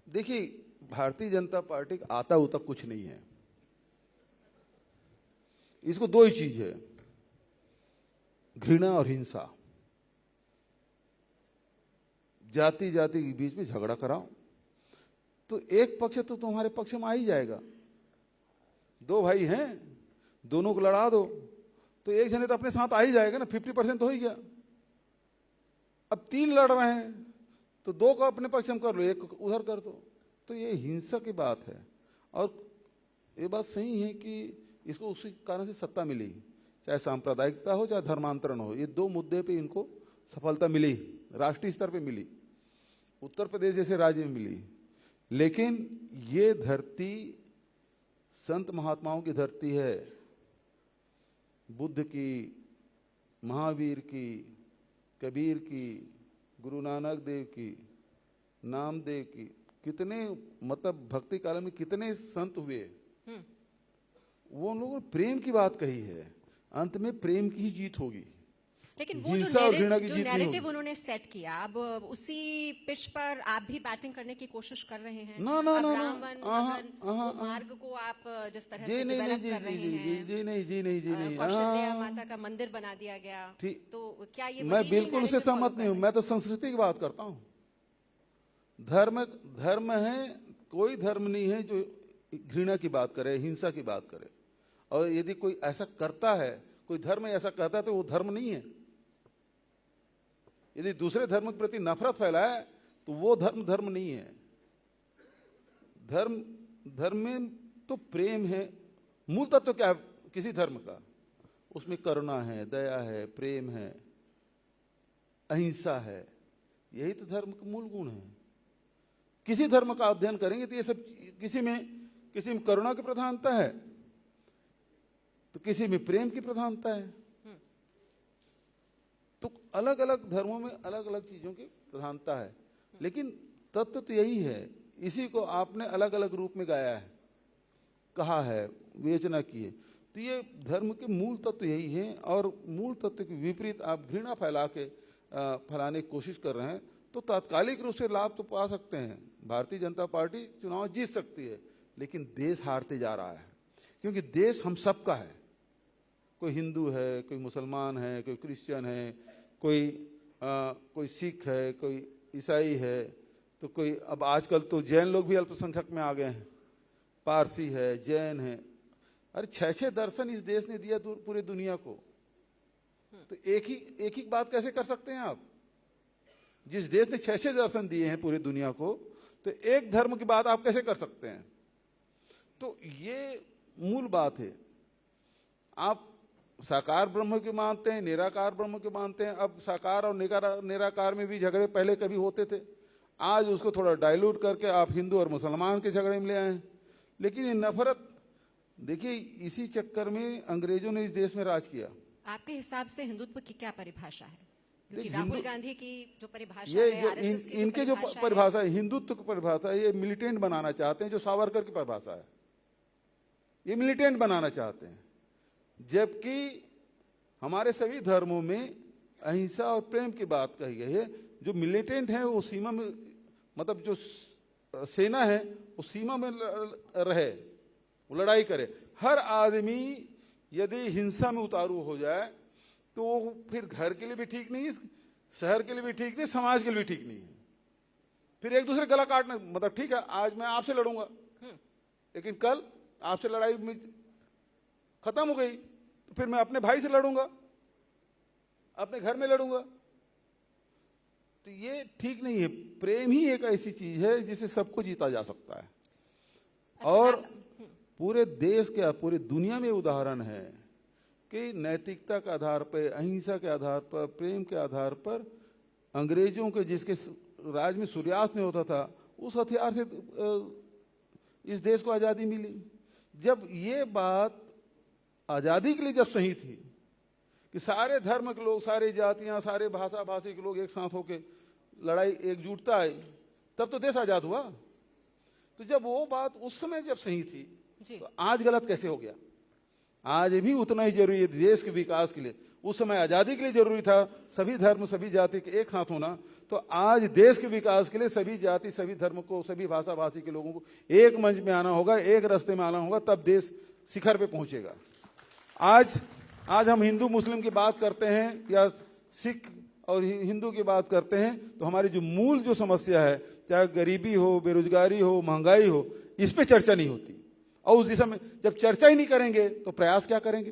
देखिए, भारतीय जनता पार्टी का आता उता कुछ नहीं है। इसको दो ही चीज है, घृणा और हिंसा। जाति जाति के बीच में झगड़ा कराओ तो एक पक्ष तो तुम्हारे पक्ष में आ ही जाएगा। दो भाई हैं, दोनों को लड़ा दो तो एक जने तो अपने साथ आ ही जाएगा ना, 50% हो ही गया। अब 3 लड़ रहे हैं तो 2 को अपने पक्ष में कर लो, 1 उधर कर दो। तो ये हिंसा की बात है। और ये बात सही है कि इसको उसी कारण से सत्ता मिली, चाहे सांप्रदायिकता हो चाहे धर्मांतरण हो। ये 2 मुद्दे पे इनको सफलता मिली, राष्ट्रीय स्तर पे मिली, उत्तर प्रदेश जैसे राज्य में मिली। लेकिन ये धरती संत महात्माओं की धरती है, बुद्ध की, महावीर की, कबीर की, गुरु नानक देव की, नामदेव की, कितने मतलब भक्ति काल में कितने संत हुए। वो लोगों ने प्रेम की बात कही है, अंत में प्रेम की ही जीत होगी। लेकिन वो हिंसा और घृणा की जो जीत नहीं नैरेटिव होगी। उन्होंने सेट किया, अब उसी पिच पर आप भी बैटिंग करने की कोशिश कर रहे हैं। ना, ना, अब ना, ना, रामवन वो मार्ग को आप जिस तरह से डेवलप कर रहे हैं, जी नहीं, कौशल्या माता का मंदिर बना दिया गया, ठीक। तो क्या ये मैं वही बिल्कुल उससे narrative follow सहमत कर नहीं हूं। रहे मैं तो संस्कृति की बात करता हूं। धर्म है, कोई धर्म नहीं है जो घृणा की बात करे, हिंसा की बात करे। और यदि कोई ऐसा करता है, कोई धर्म ऐसा कहता है तो वो धर्म नहीं है। यदि दूसरे धर्म के प्रति नफरत फैलाए तो वो धर्म नहीं है। धर्म में तो प्रेम है। मूल तत्व तो क्या है किसी धर्म का? उसमें करुणा है, दया है, प्रेम है, अहिंसा है। यही तो धर्म के मूल गुण है। किसी धर्म का अध्ययन करेंगे तो ये सब, किसी में करुणा की प्रधानता है तो किसी में प्रेम की प्रधानता है। तो अलग अलग धर्मों में अलग अलग चीजों की प्रधानता है, लेकिन तत्व तो यही है। इसी को आपने अलग अलग रूप में गाया है, कहा है, विवेचना की है। तो ये धर्म के मूल तत्व यही है। और मूल तत्व के विपरीत आप घृणा फैलाने की कोशिश कर रहे हैं तो तात्कालिक रूप से लाभ तो पा सकते हैं। भारतीय जनता पार्टी चुनाव जीत सकती है, लेकिन देश हारते जा रहा है। क्योंकि देश हम सबका है। कोई हिंदू है, कोई मुसलमान है, कोई क्रिश्चियन है, कोई सिख है, कोई ईसाई है, तो कोई, अब आजकल तो जैन लोग भी अल्पसंख्यक में आ गए हैं, पारसी है, जैन है। अरे 6 दर्शन इस देश ने दिया पूरी दुनिया को। तो एक ही बात कैसे कर सकते हैं आप? जिस देश ने 6 दर्शन दिए हैं पूरी दुनिया को, तो एक धर्म की बात आप कैसे कर सकते हैं? तो ये मूल बात है। आप साकार ब्रह्म के मानते हैं, निराकार ब्रह्म के मानते हैं। अब साकार और निराकार में भी झगड़े पहले कभी होते थे, आज उसको थोड़ा डाइल्यूट करके आप हिंदू और मुसलमान के झगड़े में ले आए हैं। लेकिन ये नफरत, देखिए, इसी चक्कर में अंग्रेजों ने इस देश में राज किया। आपके हिसाब से हिंदुत्व की क्या परिभाषा है? क्योंकि हिंदू- राहुल गांधी की जो परिभाषा ये है, जो आरएसएस की इनके जो परिभाषा है, परिभाषा है, हिंदुत्व की परिभाषा है, ये मिलिटेंट बनाना चाहते हैं, जो सावरकर की परिभाषा है। ये मिलिटेंट बनाना चाहते हैं, जबकि हमारे सभी धर्मों में अहिंसा और प्रेम की बात कही गई है। जो मिलिटेंट है वो सीमा में, मतलब जो सेना है वो सीमा में रहे, वो लड़ाई करे। हर आदमी यदि हिंसा में उतारू हो जाए तो वो फिर घर के लिए भी ठीक नहीं है, शहर के लिए भी ठीक नहीं, समाज के लिए भी ठीक नहीं है। फिर एक दूसरे गला काटना, मतलब ठीक है आज मैं आपसे लड़ूंगा, लेकिन कल आपसे लड़ाई खत्म हो गई तो फिर मैं अपने भाई से लड़ूंगा, अपने घर में लड़ूंगा। तो ये ठीक नहीं है। प्रेम ही एक ऐसी चीज है जिसे सबको जीता जा सकता है। और पूरे देश के, पूरी दुनिया में उदाहरण है कि नैतिकता के आधार पर, अहिंसा के आधार पर, प्रेम के आधार पर अंग्रेजों के जिसके राज में सूर्यास्त नहीं होता था, उस हथियार से इस देश को आजादी मिली। जब ये बात आजादी के लिए जब सही थी कि सारे धर्म के लोग, सारी जातियां, सारे भाषा भाषी के लोग एक साथ होके लड़ाई, एकजुटता आई, तब तो देश आजाद हुआ। तो जब वो बात उस समय जब सही थी तो आज गलत कैसे हो गया? आज भी उतना ही जरूरी है देश के विकास के लिए। उस समय आजादी के लिए जरूरी था सभी धर्म सभी जाति के एक साथ होना, तो आज देश के विकास के लिए सभी जाति सभी धर्म को, सभी भाषा भाषी के लोगों को एक मंच में आना होगा, एक रास्ते में आना होगा, तब देश शिखर पे पहुंचेगा। आज हम हिंदू मुस्लिम की बात करते हैं या सिख और हिंदू की बात करते हैं, तो हमारी जो मूल जो समस्या है, चाहे गरीबी हो, बेरोजगारी हो, महंगाई हो, इस पे चर्चा नहीं होती। और उस दिशा में जब चर्चा ही नहीं करेंगे तो प्रयास क्या करेंगे?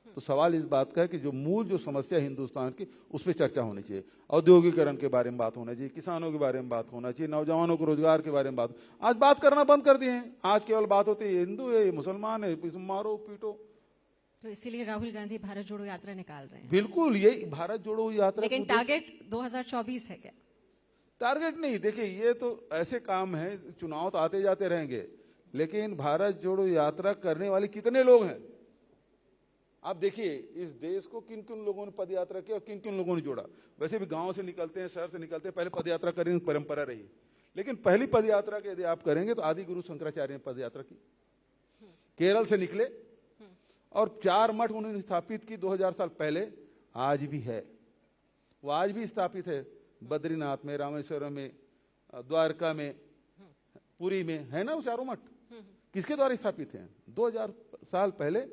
तो सवाल इस बात का है कि जो मूल जो समस्या है हिंदुस्तान की, उस पर चर्चा होनी चाहिए। औद्योगिकरण के बारे में बात होना चाहिए, किसानों के बारे में बात होना चाहिए, नौजवानों को रोजगार के बारे में बात। आज बात करना बंद कर दिए हैं। आज केवल बात होती है हिंदू है, मुसलमान है, मारो पीटो। तो इसीलिए राहुल गांधी भारत जोड़ो यात्रा निकाल रहे हैं। बिल्कुल, यही भारत जोड़ो यात्रा। लेकिन टारगेट 2024 है क्या? टारगेट नहीं, देखिए ये तो ऐसे काम है, चुनाव तो आते जाते रहेंगे, लेकिन भारत जोड़ो यात्रा करने वाले कितने लोग हैं? आप देखिए इस देश को किन किन लोगों ने पद यात्रा की और किन किन लोगों ने जोड़ा। वैसे भी गांव से निकलते हैं, शहर से निकलते हैं, पहले पद यात्रा करने की परंपरा रही, लेकिन पहली पद यात्रा के यदि आप करेंगे तो आदि गुरु शंकराचार्य ने पद यात्रा की। केरल से निकले और 4 मठ उन्होंने स्थापित की 2000 साल पहले। आज भी है, वो आज भी स्थापित है। बद्रीनाथ में, रामेश्वरम में, द्वारका में, पुरी में, है ना वो चारों मठ। किसके द्वारा स्थापित हैं? 2000 साल पहले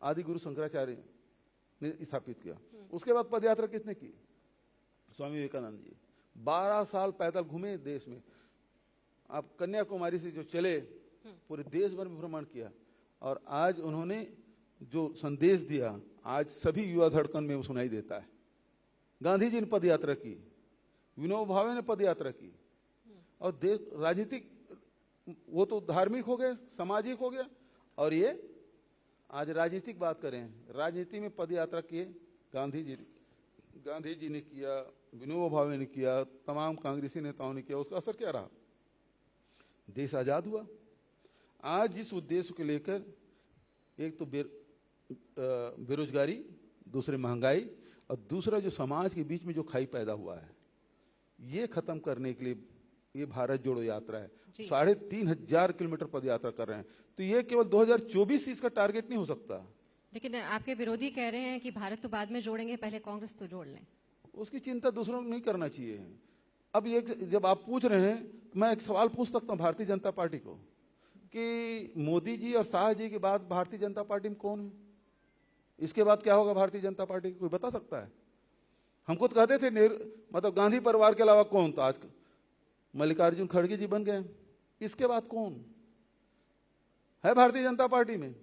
आदि गुरु शंकराचार्य ने स्थापित किया। उसके बाद पदयात्रा किसने की? स्वामी विवेकानंद जी। 12 साल पैदल घूमे देश में। आप कन्याकुमारी से जो चले, पूरे देश भर में भ्रमण किया, और आज उन्होंने जो संदेश दिया, आज सभी युवा धड़कन में वो सुनाई देता है। गांधी जी ने पद यात्रा की, विनोबा भावे ने पद यात्रा की, और देश राजनीतिक, वो तो धार्मिक हो गए, सामाजिक हो गया, और ये आज राजनीतिक बात करें, राजनीति में पद यात्रा किए गांधी जी ने किया, विनोबा भावे ने किया, तमाम कांग्रेसी नेताओं ने किया। उसका असर क्या रहा? देश आजाद हुआ। आज जिस उद्देश्य को लेकर, एक तो बेरोजगारी, दूसरे महंगाई, और दूसरा जो समाज के बीच में जो खाई पैदा हुआ है, ये खत्म करने के लिए ये भारत जोड़ो यात्रा है। 3500 किलोमीटर पद यात्रा कर रहे हैं। तो ये केवल 2024 इसका टारगेट नहीं हो सकता। लेकिन आपके विरोधी कह रहे हैं कि भारत तो बाद में जोड़ेंगे, पहले कांग्रेस तो जोड़ लें। उसकी चिंता दूसरों को नहीं करना चाहिए। अब ये जब आप पूछ रहे हैं, मैं एक सवाल पूछ सकता हूँ भारतीय जनता पार्टी को कि मोदी जी और शाह जी के बाद भारतीय जनता पार्टी में कौन है? इसके बाद क्या होगा भारतीय जनता पार्टी? कोई बता सकता है? हमको तो कहते थे मतलब गांधी परिवार के अलावा कौन? तो आज मल्लिकार्जुन खड़गे जी बन गए। इसके बाद कौन है भारतीय जनता पार्टी में?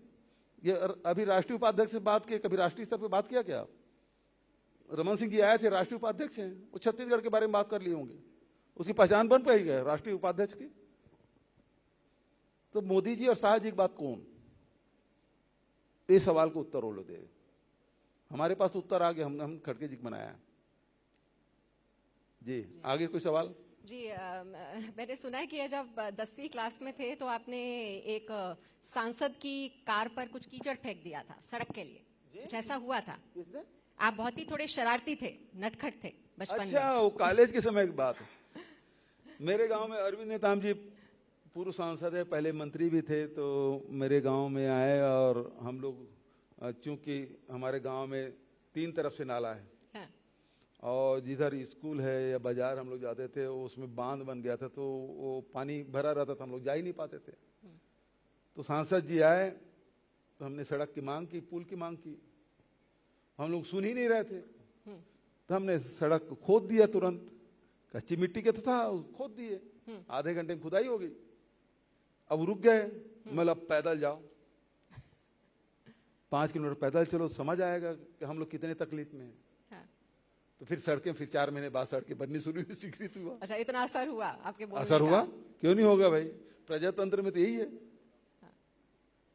ये अभी राष्ट्रीय उपाध्यक्ष से बात की, कभी राष्ट्रीय स्तर पे बात किया क्या? रमन सिंह जी आए थे, राष्ट्रीय उपाध्यक्ष हैं, वो छत्तीसगढ़ के बारे में बात कर लिए होंगे, उसकी पहचान बन पाएगी राष्ट्रीय उपाध्यक्ष की? तो मोदी जी और शाह जी की बात कौन? इस सवाल को उत्तर वो लोग दे। हमारे पास तो उत्तर आ गया, हम खड़गे जी को बनाया जी। आगे कोई सवाल? जी, मैंने सुना है कि जब 10वीं क्लास में थे तो आपने एक सांसद की कार पर कुछ कीचड़ फेंक दिया था सड़क के लिए, कुछ ऐसा हुआ था। किसने? आप बहुत ही थोड़े शरारती थे, नटखट थे बचपन में। अच्छा, वो कॉलेज के समय की बात है। मेरे गांव में अरविंद नेताम जी पूर्व सांसद है, पहले मंत्री भी थे, तो मेरे गांव में आए, और हम लोग, चूंकि हमारे गांव में 3 तरफ से नाला है, और जिधर स्कूल है या बाजार हम लोग जाते थे, उसमें बांध बन गया था, तो वो पानी भरा रहता था, हम लोग जा ही नहीं पाते थे। तो सांसद जी आए, तो हमने सड़क की मांग की, पुल की मांग की। हम लोग सुन ही नहीं रहे थे, तो हमने सड़क को खोद दिया तुरंत। कच्ची मिट्टी के तो था, खोद दिए, आधे घंटे में खुदाई हो गई। अब रुक गए, मतलब पैदल जाओ, 5 किलोमीटर पैदल चलो, समझ आएगा कि हम लोग कितने तकलीफ में हैं। तो फिर सड़कें, फिर 4 महीने बाद सड़कें बननी शुरू हुई, स्वीकृत हुआ। अच्छा, इतना असर हुआ आपके बोलने का? असर हुआ, क्यों नहीं होगा भाई, प्रजातंत्र में तो यही है।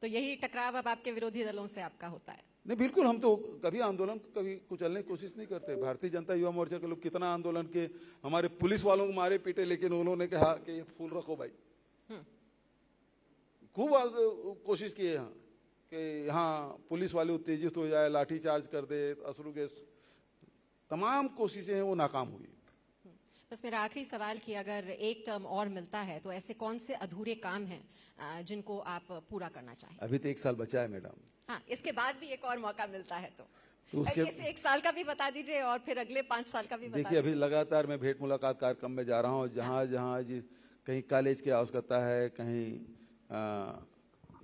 तो यही टकराव अब आपके विरोधी दलों से आपका होता है? नहीं, बिल्कुल, हम तो कभी आंदोलन कभी कुचलने की कोशिश नहीं करते। भारतीय जनता युवा मोर्चा के लोग कितना आंदोलन के, हमारे पुलिस वालों को मारे पीटे, लेकिन उन्होंने कहा कि ये फूल रखो भाई। खूब कोशिश की है यहाँ कि यहाँ पुलिस वाले उत्तेजित हो जाए, लाठीचार्ज कर दे, अश्रु गैस, तमाम कोशिशें हैं, वो नाकाम हुई। बस मेरा आखिरी सवाल कि अगर एक टर्म और मिलता है तो ऐसे कौन से अधूरे काम हैं जिनको आप पूरा करना चाहें? अभी तो 1 साल बचा है मैडम। हाँ, इसके बाद भी एक और मौका मिलता है तो उसके इस 1 साल का भी बता दीजिए और फिर अगले 5 साल का भी बता देखिए, अभी लगातार मैं भेंट मुलाकात कार्यक्रम में जा रहा हूँ, जहाँ कहीं कॉलेज की आवश्यकता है, कहीं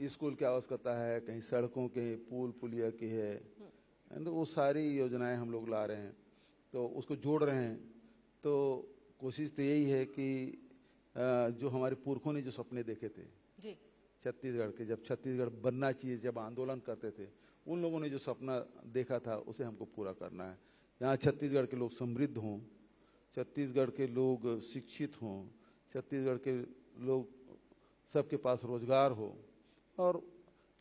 स्कूल की आवश्यकता है, कहीं सड़कों के पुल पुलिया की है, तो वो सारी योजनाएं हम लोग ला रहे हैं, तो उसको जोड़ रहे हैं। तो कोशिश तो यही है कि जो हमारे पुरखों ने जो सपने देखे थे जी छत्तीसगढ़ के, जब छत्तीसगढ़ बनना चाहिए, जब आंदोलन करते थे, उन लोगों ने जो सपना देखा था उसे हमको पूरा करना है। यहाँ छत्तीसगढ़ के लोग समृद्ध हों, छत्तीसगढ़ के लोग शिक्षित हों, छत्तीसगढ़ के लोग सबके पास रोजगार हो, और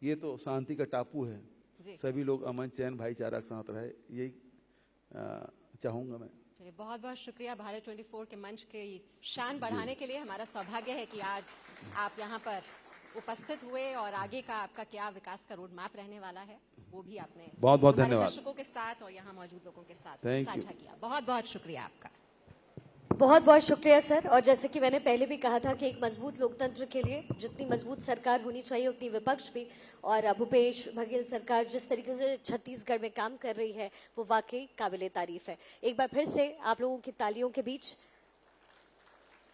ये तो शांति का टापू है, सभी लोग अमन चैन भाईचारा के साथ रहे, यही चाहूँगा मैं। चलिए, बहुत बहुत शुक्रिया। भारत 24 के मंच की शान बढ़ाने के लिए हमारा सौभाग्य है कि आज आप यहाँ पर उपस्थित हुए और आगे का आपका क्या विकास का रोड मैप रहने वाला है वो भी आपने बहुत बहुत हमारे धन्यवाद दर्शकों के साथ और यहाँ मौजूद लोगों के साथ Thank साझा you. किया। बहुत बहुत शुक्रिया आपका। बहुत बहुत शुक्रिया सर। और जैसे कि मैंने पहले भी कहा था कि एक मजबूत लोकतंत्र के लिए जितनी मजबूत सरकार होनी चाहिए उतनी विपक्ष भी, और भूपेश बघेल सरकार जिस तरीके से छत्तीसगढ़ में काम कर रही है वो वाकई काबिले तारीफ है। एक बार फिर से आप लोगों की तालियों के बीच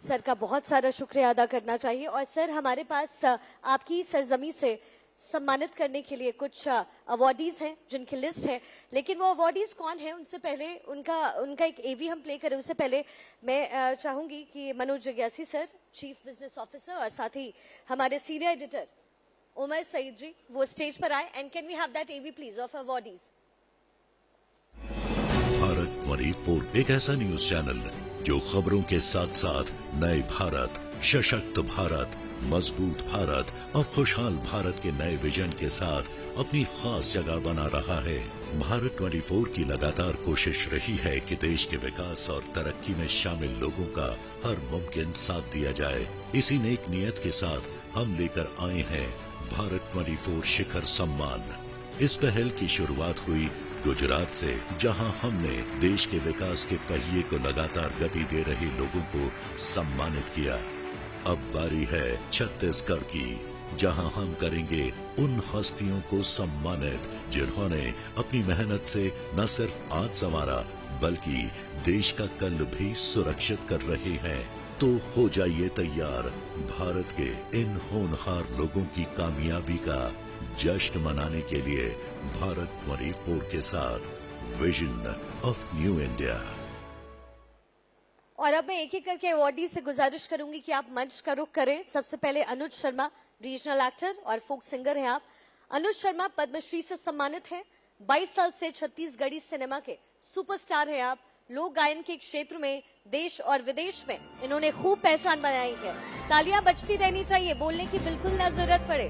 सर का बहुत सारा शुक्रिया अदा करना चाहिए। और सर, हमारे पास आपकी सरजमी से सम्मानित करने के लिए कुछ अवार्डीज हैं जिनकी लिस्ट है, लेकिन वो अवार्डीज कौन है उनसे पहले उनका एक एवी हम प्ले करें उससे पहले मैं चाहूंगी कि मनोज जग्यासी सर, चीफ बिजनेस ऑफिसर, और साथ ही हमारे सीनियर एडिटर उमर सईद जी वो स्टेज पर आए। And can we have that AV please of awardees. Bharat 24 एक ऐसा न्यूज चैनल जो खबरों के साथ साथ नए भारत, सशक्त भारत, मजबूत भारत और खुशहाल भारत के नए विजन के साथ अपनी खास जगह बना रहा है। भारत 24 की लगातार कोशिश रही है कि देश के विकास और तरक्की में शामिल लोगों का हर मुमकिन साथ दिया जाए। इसी नेक नियत के साथ हम लेकर आए हैं भारत 24 शिखर सम्मान। इस पहल की शुरुआत हुई गुजरात से, जहां हमने देश के विकास के पहिए को लगातार गति दे रहे लोगों को सम्मानित किया। अब बारी है छत्तीसगढ़ की, जहां हम करेंगे उन हस्तियों को सम्मानित जिन्होंने अपनी मेहनत से न सिर्फ आज संवारा बल्कि देश का कल भी सुरक्षित कर रहे हैं। तो हो जाइए तैयार भारत के इन होनहार लोगों की कामयाबी का जश्न मनाने के लिए भारत 24 के साथ विजन ऑफ न्यू इंडिया। और अब मैं एक एक करके अवार्डी से गुजारिश करूंगी कि आप मंच का रुख करें। सबसे पहले अनुज शर्मा, रीजनल एक्टर और फोक सिंगर हैं आप। अनुज शर्मा पद्मश्री से सम्मानित हैं। 22 साल से छत्तीसगढ़ी सिनेमा के सुपरस्टार हैं आप। लोक गायन के क्षेत्र में देश और विदेश में इन्होंने खूब पहचान बनाई है। तालियां बजती रहनी चाहिए, बोलने की बिल्कुल ना जरूरत पड़े।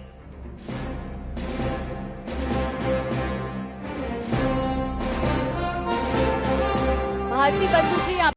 भारती बंधु जी, आप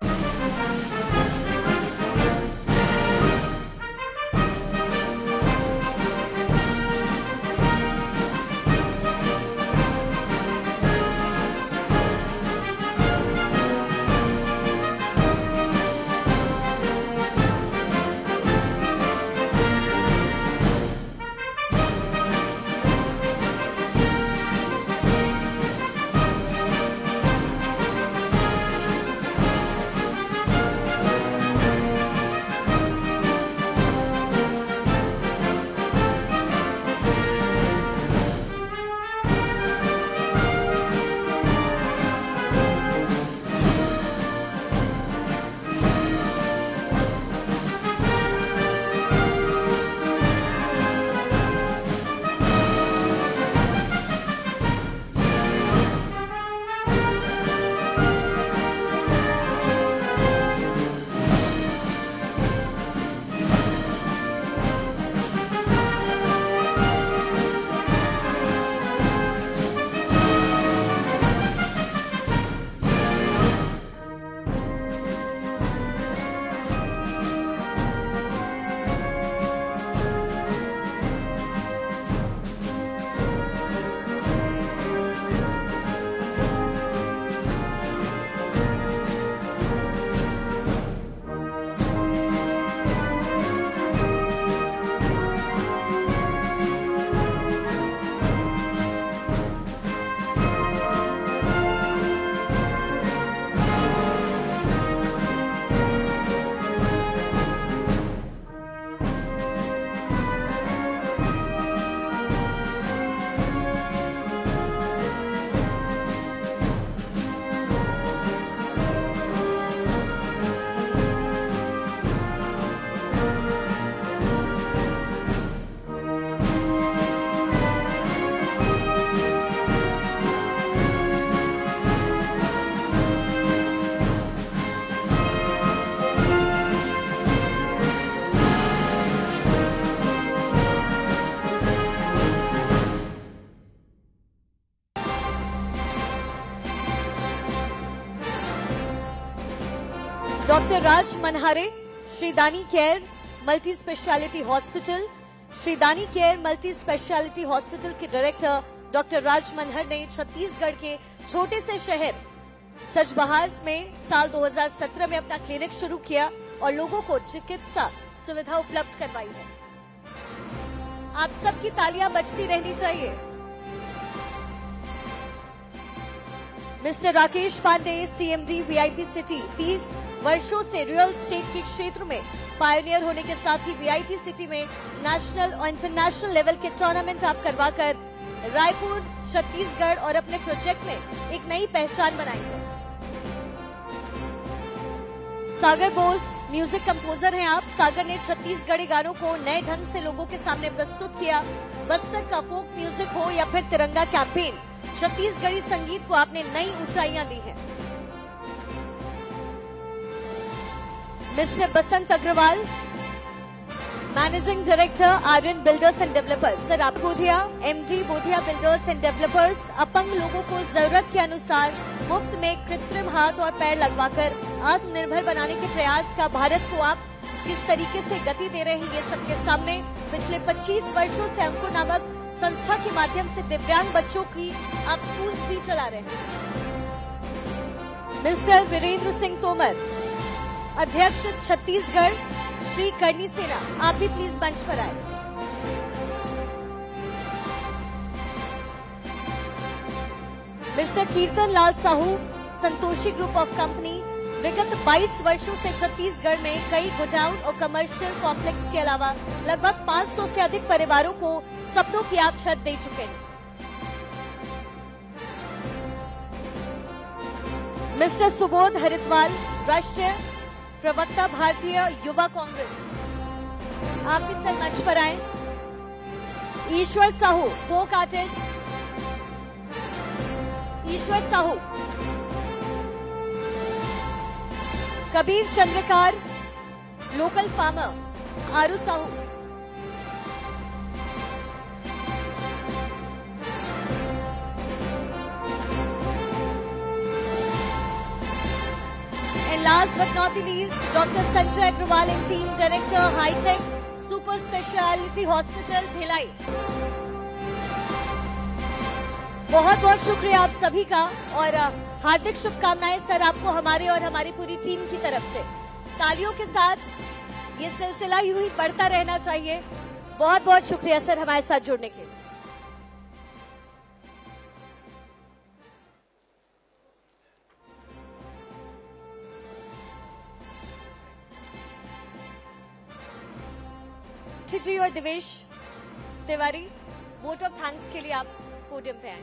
doctor Raj Manhare, Shridani care multi speciality hospital, Shridani care multi speciality hospital के डायरेक्टर डॉक्टर राज मनहर ने छत्तीसगढ़ के छोटे से शहर सजबहार में साल 2017 में अपना क्लिनिक शुरू किया और लोगों को चिकित्सा सुविधा उपलब्ध करवाई है। आप सबकी तालियां बजती रहनी चाहिए। Mister Rakesh Pandey, CMD VIP city, 30 वर्षों से रियल एस्टेट के क्षेत्र में पायनियर होने के साथ ही वीआईपी सिटी में नेशनल और इंटरनेशनल लेवल के टूर्नामेंट आप करवाकर रायपुर, छत्तीसगढ़ और अपने प्रोजेक्ट में एक नई पहचान बनाई है। सागर बोस म्यूजिक कंपोजर हैं आप। सागर ने छत्तीसगढ़ी गानों को नए ढंग से लोगों के सामने प्रस्तुत किया। बस्तर का फोक म्यूजिक हो या फिर तिरंगा कैंपेन, छत्तीसगढ़ी संगीत को आपने नई ऊंचाइयां दी हैं। Mister Basant Agrawal, managing director Aryan builders and developers. Sir, आप Bodhiya, MD Bodhiya builders and developers अपंग लोगों को जरूरत के अनुसार मुफ्त में कृत्रिम हाथ और पैर लगवाकर आत्मनिर्भर बनाने के प्रयास का भारत को आप किस तरीके से गति दे रहे हैं, ये सबके सामने पिछले 25 वर्षों से अंकुर नामक संस्था के माध्यम से दिव्यांग बच्चों की आप स्कूल भी चला रहे हैं। मिस्टर वीरेंद्र सिंह तोमर, अध्यक्ष छत्तीसगढ़ श्री करनी सेना, आप भी प्लीज मंच पर आए। Mister Kirtan Lal Sahu, Santoshi group of company, विगत 22 वर्षों से छत्तीसगढ़ में कई गोडाउन और कमर्शियल कॉम्प्लेक्स के अलावा लगभग 500 से अधिक परिवारों को सपनों की आप छत दे चुके हैं। मिस्टर सुबोध हरिद्वाल, राष्ट्रीय प्रवक्ता भारतीय युवा कांग्रेस, आप भी सर मंच पर आए। Ishwar Sahu, folk artist, Ishwar Sahu. Kabir Chandrakar, local farmer, Aru Sahu. And last but not the least, Dr. Sanjay Agrawal and team, Director, High-Tech Super Speciality Hospital, Bhilai. बहुत बहुत शुक्रिया आप सभी का और हार्दिक शुभकामनाएं सर आपको हमारे और हमारी पूरी टीम की तरफ से। तालियों के साथ ये सिलसिला यूं ही बढ़ता रहना चाहिए। बहुत बहुत शुक्रिया सर हमारे साथ जुड़ने के लिए। जी और Divesh Tiwari, vote of thanks के लिए आप पोडियम पे आए।